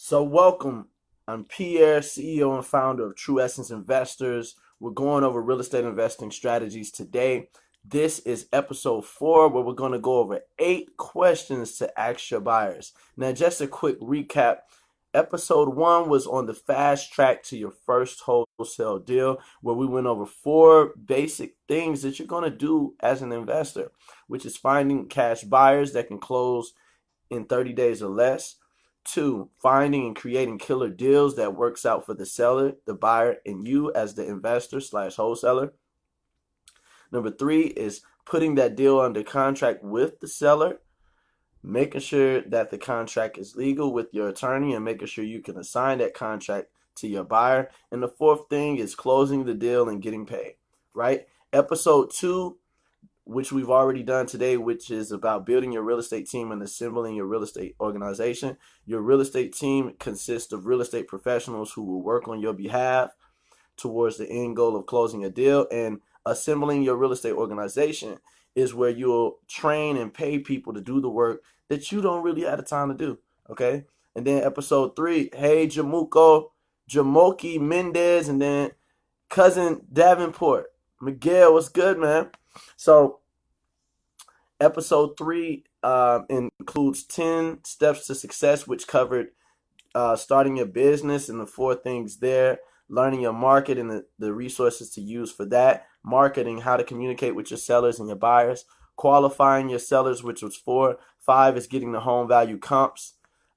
So welcome. I'm Pierre, CEO and founder of True Essence Investors. We're going over real estate investing strategies today. This is episode 4 where we're going to go over 8 questions to ask your buyers. Now, just a quick recap. Episode 1 was on the fast track to your first wholesale deal, where we went over 4 basic things that you're going to do as an investor, which is finding cash buyers that can close in 30 days or less. 2, finding and creating killer deals that works out for the seller, the buyer, and you as the investor slash wholesaler. Number 3 is putting that deal under contract with the seller, making sure that the contract is legal with your attorney and making sure you can assign that contract to your buyer. And the 4th thing is closing the deal and getting paid, right? Episode 2, which we've already done today, which is about building your real estate team and assembling your real estate organization. Your real estate team consists of real estate professionals who will work on your behalf towards the end goal of closing a deal. And assembling your real estate organization is where you'll train and pay people to do the work that you don't really have the time to do, okay? And then episode 3, hey, Jamoki Mendez, and then cousin Davenport. Miguel, what's good, man? So episode 3 includes 10 steps to success, which covered starting your business and the 4 things there, learning your market and the resources to use for that, marketing, how to communicate with your sellers and your buyers, qualifying your sellers, which was 4. 5 is getting the home value comps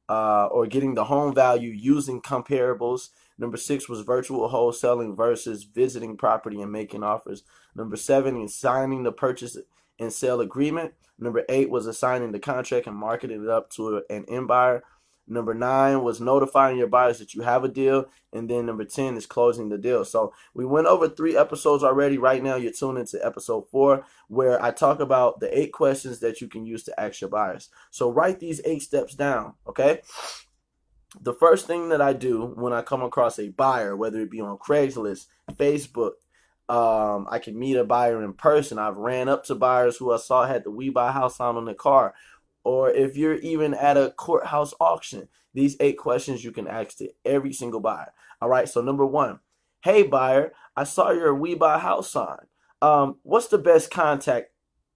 or getting the home value using comparables. Number 6 was virtual wholesaling versus visiting property and making offers. Number 7 is signing the purchase and sale agreement. Number 8 was assigning the contract and marketing it up to an end buyer. Number 9 was notifying your buyers that you have a deal. And then number 10 is closing the deal. So we went over 3 episodes already. Right now you're tuned into episode 4, where I talk about the 8 questions that you can use to ask your buyers. So write these 8 steps down, okay? The first thing that I do when I come across a buyer, whether it be on Craigslist, Facebook, I can meet a buyer in person. I've ran up to buyers who I saw had the We Buy House on the car. Or if you're even at a courthouse auction, these 8 questions you can ask to every single buyer. All right, so number 1, hey buyer, I saw your We Buy House sign. What's the best contact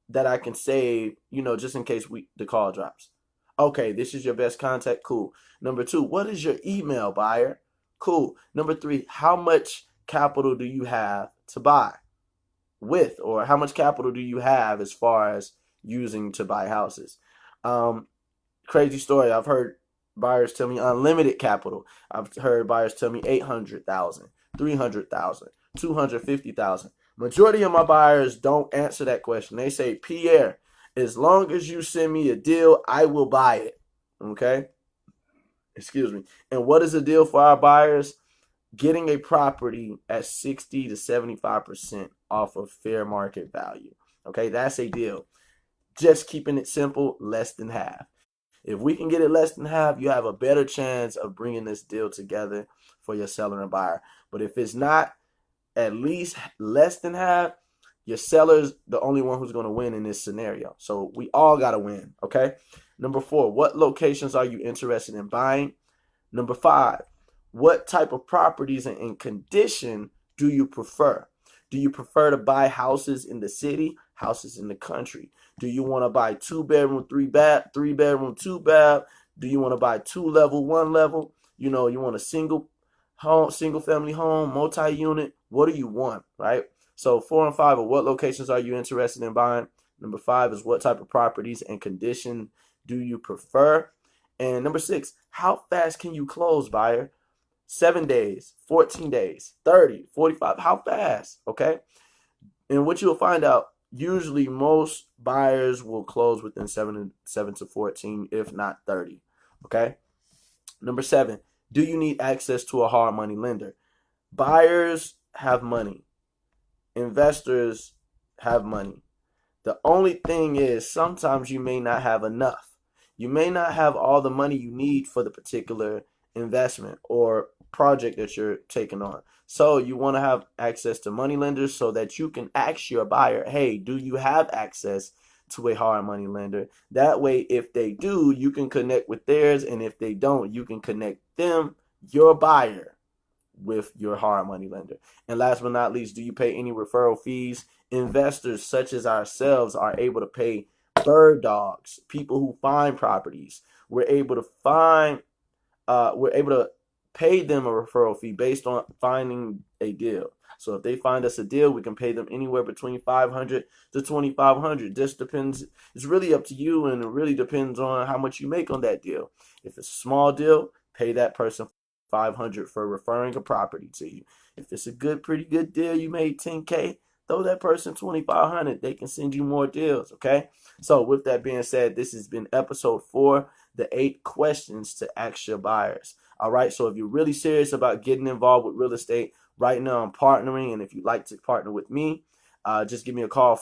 that I can save, just in case the call drops? Okay, this is your best contact. Cool. Number 2, what is your email, buyer? Cool. Number 3, how much capital do you have to buy with, or how much capital do you have as far as using to buy houses? Crazy story. I've heard buyers tell me unlimited capital. I've heard buyers tell me 800,000, 300,000, 250,000. Majority of my buyers don't answer that question. They say, Pierre, as long as you send me a deal, I will buy it. Okay? Excuse me. And what is a deal for our buyers? Getting a property at 60 to 75% off of fair market value. Okay? That's a deal. Just keeping it simple, less than half. If we can get it less than half, you have a better chance of bringing this deal together for your seller and buyer. But if it's not at least less than half, your seller's the only one who's going to win in this scenario. So we all got to win, okay? Number 4, what locations are you interested in buying? Number 5, what type of properties and condition do you prefer? Do you prefer to buy houses in the city, houses in the country? Do you want to buy 2-bedroom, 3-bedroom, 2-bath? Do you want to buy 2-level, 1-level? You want a single family home, multi-unit? What do you want, right? So 4 and 5 are what locations are you interested in buying? Number 5 is what type of properties and condition do you prefer? And number 6, how fast can you close, buyer? 7 days, 14 days, 30, 45, how fast, okay? And what you'll find out, usually most buyers will close within 7 to 14, if not 30, okay? Number 7, do you need access to a hard money lender? Buyers have money. Investors have money. The only thing is sometimes you may not have enough. You may not have all the money you need for the particular investment or project that you're taking on. So you want to have access to money lenders so that you can ask your buyer, hey, do you have access to a hard money lender. That way, if they do, you can connect with theirs, and if they don't, you can connect them, your buyer, with your hard money lender. And last but not least, do you pay any referral fees? Investors such as ourselves are able to pay bird dogs, people who find properties. We're able to pay them a referral fee based on finding a deal. So if they find us a deal, we can pay them anywhere between 500 to 2,500. This depends. It's really up to you, and it really depends on how much you make on that deal. If it's a small deal, pay that person 500 for referring a property to you. If it's a pretty good deal, you made 10K, throw that person 2,500. They can send you more deals. Okay. So with that being said, this has been episode 4, the 8 questions to ask your buyers. All right. So if you're really serious about getting involved with real estate, right now I'm partnering. And if you'd like to partner with me, just give me a call,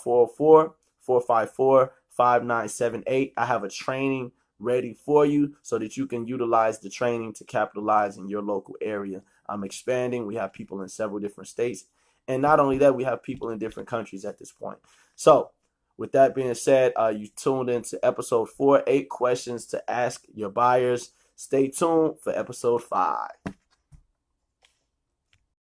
404-454-5978. I have a training ready for you so that you can utilize the training to capitalize in your local area. I'm expanding. We have people in several different states. And not only that, we have people in different countries at this point. So with that being said, you tuned into episode 4, 8 questions to ask your buyers. Stay tuned for episode 5.